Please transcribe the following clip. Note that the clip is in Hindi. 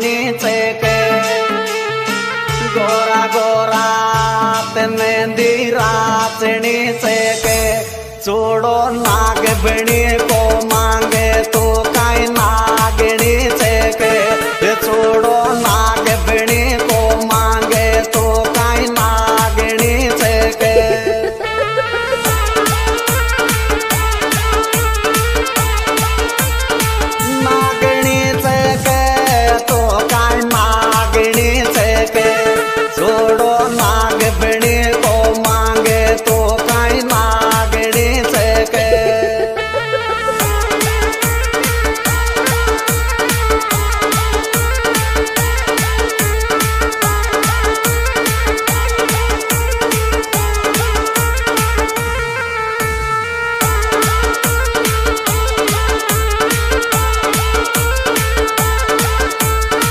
नीचे के गोरा गोरा ते मेहंदी रात नीचे के चूड़ो नाग बनी को